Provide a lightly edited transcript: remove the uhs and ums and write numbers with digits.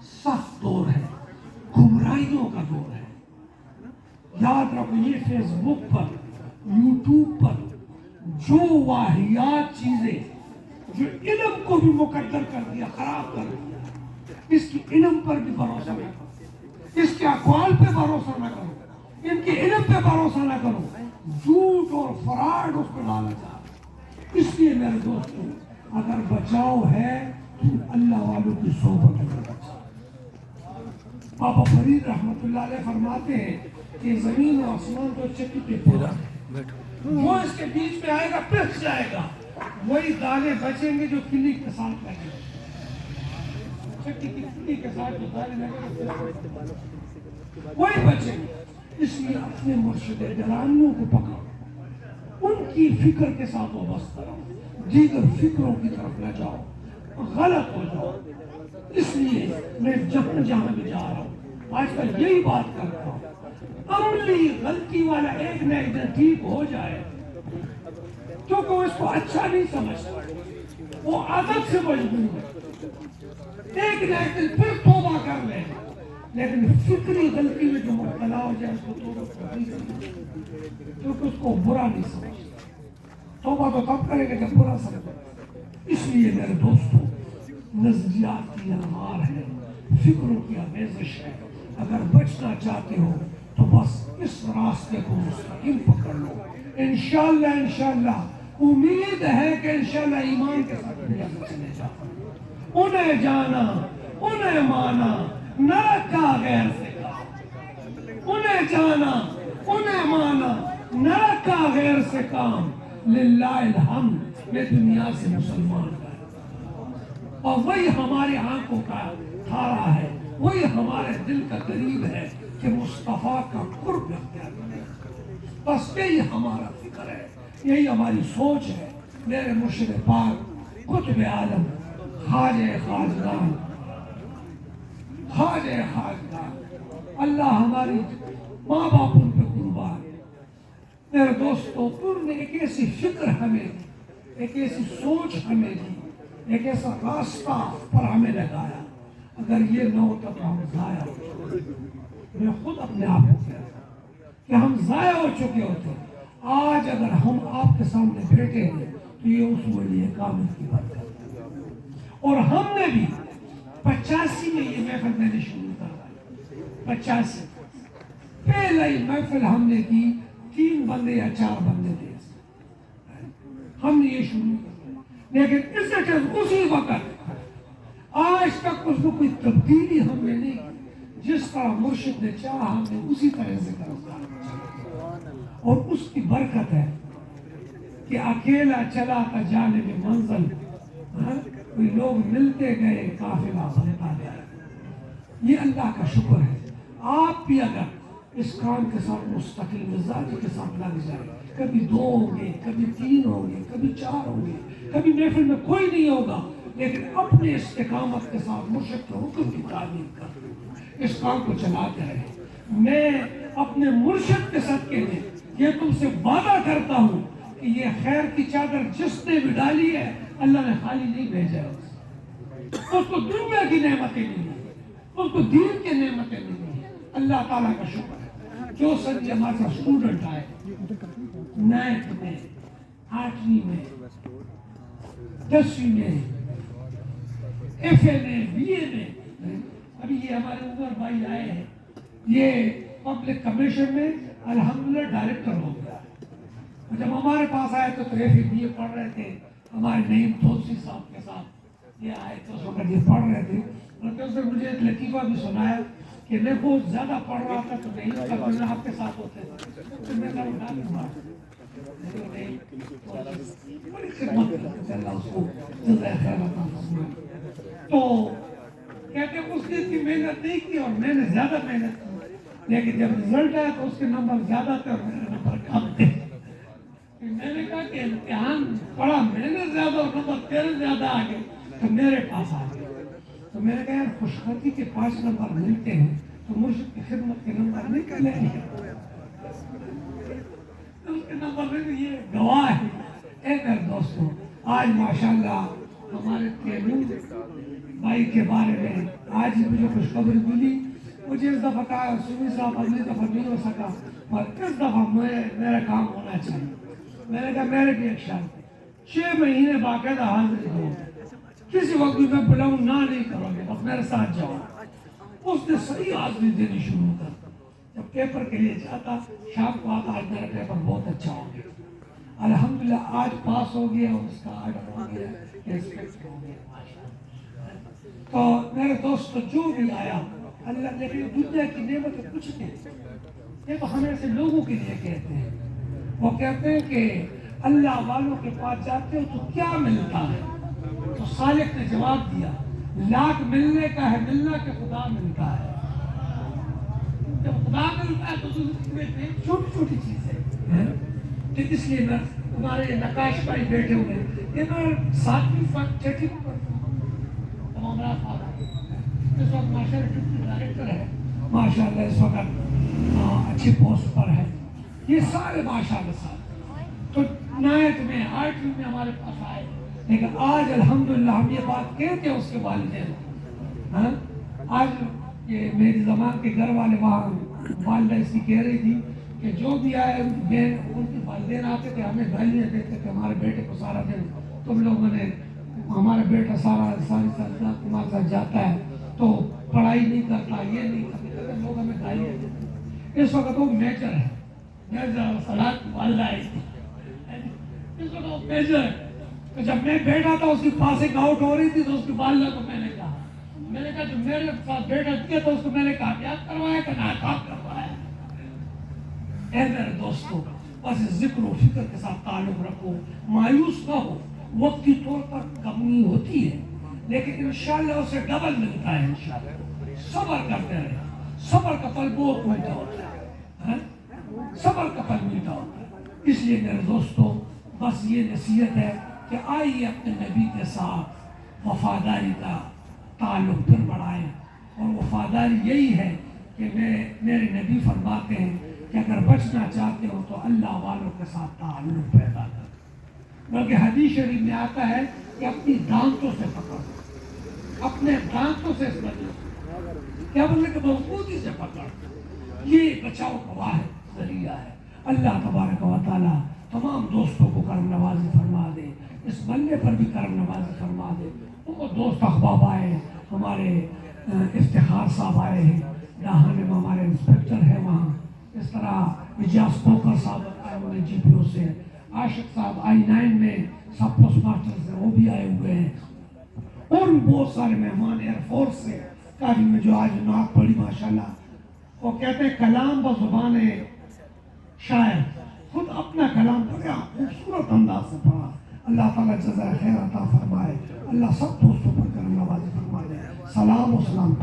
سخت دور ہے، گمراہیوں کا دور ہے۔ یاد رکھو یہ فیس بک پر، یوٹیوب پر جو واہیات چیزیں جو علم کو بھی مقدر کر دیا، خراب کر دیا، اس کی علم پر بھی بھروسہ نہ کرو، اس کے اقوال پہ بھروسہ نہ کرو، ان کے علم پہ بھروسہ نہ کرو، جھوٹ اور فراڈ اس پہ ڈالا جا رہا ہے۔ اس لیے میرے دوستوں اگر بچاؤ ہے تو اللہ والوں کی صحبت میں بچاؤ۔ بابا فرید رحمت اللہ علیہ فرماتے ہیں کہ زمین و آسمان تو چکی کے پورا ہے، جو اس کے بیچ میں آئے گا پس جائے گا، وہی دانے بچیں گے جو کلی کے ساتھ لگے گا، چکی کی کلی کے ساتھ جو دانے لگے گا وہی بچیں گے۔ اس لیے اپنے مرشد گرامیوں کو پکڑو، ان کی فکر کے ساتھ وابستہ رہو، دیگر فکروں کی طرف نہ جاؤ، غلط ہو جاؤ۔ اس لیے میں جہاں بھی جا رہا ہوں آج کل یہی بات کرتا ہوں، عملی غلطی والا ایک نہ ایک دن ٹھیک ہو جائے، کیونکہ وہ اس کو اچھا نہیں سمجھتا، وہ عادت سے مجبور ہے، ایک نہ ایک دن پھر توبہ کر لے، لیکن فکری غلطی میں جو مبتلا ہو جائے اس کو توبہ نہیں کرے، کیونکہ اس کو برا نہیں سمجھتا۔ توبہ تو تب کرے گا جب برا سمجھے۔ اس لیے میرے دوستوں نظریات کی انوار ہے، فکروں کی آمیزش ہے، اگر بچنا چاہتے ہو تو بس اس راستے کو مستقیم پکڑ لو، انشاءاللہ امید ہے کہ انشاءاللہ ایمان کے ساتھ دنیا میں چلے جاؤ۔ انہیں جانا، انہیں مانا، نہ رکھا غیر سے کام، انہیں جانا، انہیں مانا، نہ رکھا غیر سے کام، للہ الحمد میں دنیا سے مسلمان ہے، اور وہی ہماری آنکھوں کا تارا ہے، وہی ہمارے دل کا قریب ہے کہ مصطفیٰ کا قرب اختیار کرے۔ بس یہی ہمارا فکر ہے، یہی ہماری سوچ ہے۔ میرے مرشد پاک قطب عالم خواجہ خواجگان، خواجہ خواجگان، اللہ ہماری ماں باپ ان پہ قربان۔ میرے دوستوں انہوں نے ایک ایسی فکر ہمیں دی، ایک ایسی سوچ ہمیں دی، ایک ایسا راستہ پر ہمیں لگایا، اگر یہ نہ ہوتا تو ہم ضائع ہو چکے۔ میں خود اپنے آپ کو کہتا ہوں کہ ہم ضائع ہو چکے ہوتے۔ آج اگر ہم آپ کے سامنے بیٹھے ہیں تو یہ اس ولی کامل کی برکت ہے، اور ہم نے بھی 85 میں یہ محفل میں نے شروع کروائی، 85 پہلا ہی محفل ہم نے کی، 3 بندے یا 4 بندے تھے، ہم نے یہ شروع کیا، لیکن اس سے اسی وقت آج تک اس میں کوئی تبدیلی ہم نے نہیں کی، جس طرح مرشد نے چاہا ہم نے اسی طرح سے کرتا، اور اس کی برکت ہے کہ اکیلا چلا تھا جانب منزل، کوئی لوگ ملتے گئے قافلہ بنتا گیا۔ یہ اللہ کا شکر ہے۔ آپ بھی اگر اس کام کے ساتھ مستقل مزاجی کے ساتھ لگ جائے، کبھی 2 ہوں گے، کبھی 3 ہوں گے، کبھی 4 ہوں گے، کبھی محفل میں کوئی نہیں ہوگا، لیکن اپنے استقامت کے ساتھ مرشد کے حکم کی تعمیل کر اس کام کو چلاتے رہے۔ میں اپنے مرشد کے صدقے میں یہ تم سے وعدہ کرتا ہوں کہ یہ خیر کی چادر جس نے بھی ڈالی ہے اللہ نے خالی نہیں بھیجا ہے، اس کو دنیا کی نعمتیں ملی، اس کو دین کی نعمتیں ملی۔ اللہ تعالیٰ کا شکر ہے۔ جو سنجی ہمارے ساتھ اسٹوڈنٹ آئے 9th میں، 8ویں میں، 10ویں میں، FA میں، BA میں، ابھی یہ ہمارے عمر بھائی آئے ہیں، یہ پبلک کمیشن میں الحمدللہ ڈائریکٹر ہو گیا۔ جب ہمارے پاس آئے تو FA BA پڑھ رہے تھے، ہمارے نعیم توسی صاحب کے ساتھ یہ آئے تو اس وقت یہ پڑھ رہے تھے، اور اس نے مجھے ایک لطیفہ بھی سنایا کہ میں بہت زیادہ پڑھ رہا تھا تو نہیں ہوتا، آپ کے ساتھ ہوتے تھے تو میں کہا اٹھا لوں گا، بڑی خدمت کرتے اللہ اس کو جزائے خیر عطا فرمائے۔ تو کہتے ہیں اس نے اتنی محنت نہیں کی اور میں نے زیادہ محنت کی، لیکن جب رزلٹ آیا تو اس کے نمبر زیادہ تھے اور میرے نمبر کم تھے۔ میں نے کہا کہ امتحان پڑھا میں نے زیادہ اور نمبر تیرے زیادہ آ گئے تو میرے پاس آ گئے۔ تو میں نے کہا یار خوشخبری کے 5 نمبر ملتے ہیں تو مرشد کی خدمت کے نمبر نہیں کر لیں گے، اس کے نمبر میں یہ گواہ ہے۔ اے میرے دوستوں آج ماشاءاللہ ہمارے تیمور بھائی کے بارے میں آج آج مجھے خوشخبری ملی. مجھے اس دفعہ کہا سمی صاحب اگلی دفعہ نہیں ہو سکا پر اس دفعہ میرا کام ہونا چاہیے. میں نے کہا میرے بھی ایک شرط ہے 6 مہینے باقاعدہ حاضری دو, کسی وقت بھی میں بلاؤں نہ نہیں کرو گے, بس میرے ساتھ جاؤ. اس نے صحیح حاضری دینی شروع کر. جب پیپر کے لیے جاتا شام کو آتا, آج میرا پیپر بہت اچھا ہو گیا الحمدللہ, آج پاس ہو گیا اور اس کا آرڈر ہو گیا, ایکسپیکٹ ہو گیا. تو میرے دوست جو بھی آیا اللہ نے دنیا کی نعمت کچھ نہیں, یہ تو ہمیں سے لوگوں کے لیے کہتے ہیں. وہ کہتے ہیں کہ اللہ والوں کے پاس جاتے ہو تو کیا ملتا ہے؟ تو صالح نے جواب دیا لاکھ ملنے کا ہے, ملنا کہ خدا ملتا ہے. جب خدا ملتا ہے تو چھوٹی چھوٹی چیزیں. اس لیے میں تمہارے نقاش بھائی بیٹھے ہوئے یہ میں 7ویں چھٹی میں پڑھتا ہوں. تمام رات آ اس وقت ماشاء اللہ ڈپٹی ڈائریکٹر ہے, ماشاء اللہ اس وقت اچھی پوسٹ پر ہے. یہ سارے ماشاء اللہ سارے تو 9th میں 8ویں میں ہمارے پاس آئے, لیکن آج الحمدللہ ہم یہ بات کہتے ہیں اس کے والدین. آج یہ میری زمان کے گھر والے وہاں والدہ اس کی کہہ رہی تھی کہ جو بھی آئے ان کے والدین آتے تھے ہمیں گالیاں دیتے تھے ہمارے بیٹے کو سارا دن تم لوگوں نے, ہمارا بیٹا ساری رات تمہارے ساتھ جاتا ہے تو پڑھائی نہیں کرتا, یہ نہیں کرتا, لوگ ہمیں گالیاں دیتے. اس وقت وہ میجر ہے, میجر صلاح والدہ آئی تھی, اس وقت وہ میجر ہے. تو جب میں بیٹھا تھا اس کی پاسنگ آؤٹ ہو رہی تھی تو اس کی والدہ کو میں نے کہا جو میرے ساتھ بیٹا دیا تو اس کو میں نے کامیاب کروایا کہ ناکام کروایا. اے میرے دوستو بس ذکر و فکر کے ساتھ تعلق رکھو, مایوس نہ ہو. وقتی طور پر کمی ہوتی ہے لیکن انشاءاللہ اسے ڈبل ملتا ہے. انشاءاللہ صبر کرتے رہے, صبر کا پھل بہت میٹھا ہوتا ہے, صبر کا پھل میٹھا ہوتا ہے. اس لیے میرے دوستو بس یہ نصیحت ہے کہ آئیے اپنے نبی کے ساتھ وفاداری کا تعلق پھر بڑھائیں. اور وفاداری یہی ہے کہ میرے نبی فرماتے ہیں کہ اگر بچنا چاہتے ہو تو اللہ والوں کے ساتھ تعلق پیدا کرو. بلکہ حدیث شریف میں آتا ہے کہ اپنی دانتوں سے پکڑو, اپنے دانتوں سے اس وجہ کیا بولے کہ مضبوطی سے پکڑ. یہ بچاؤ کا واحد ذریعہ ہے. اللہ تبارک و تعالی تمام دوستوں کو کرم نوازی فرما دے, اس بندے پر بھی کرم نوازی فرما دے. وہ دوست احباب آئے, ہمارے افتخار صاحب آئے ہیں, ڈاہانے میں ہمارے انسپیکٹر ہے وہاں, اس طرح اجاز کوکر صاحب آئے ہوئے جی پی او سے, عاشق صاحب I9 میں سب پوسٹ ماسٹر سے وہ بھی آئے ہوئے ہیں, اور بھی بہت سارے مہمان ایئر فورس سے کافی میں جو آج نعت پڑھی ماشاءاللہ. وہ کہتے ہیں کلام بزبان شاعر, خود اپنا کلام بڑے خوبصورت انداز سے پڑھا. اللہ تعالیٰ جزائے خیر عطا فرمائے. اللہ سب دوستوں پر کرم نوازی فرمائے. سلام و سلام.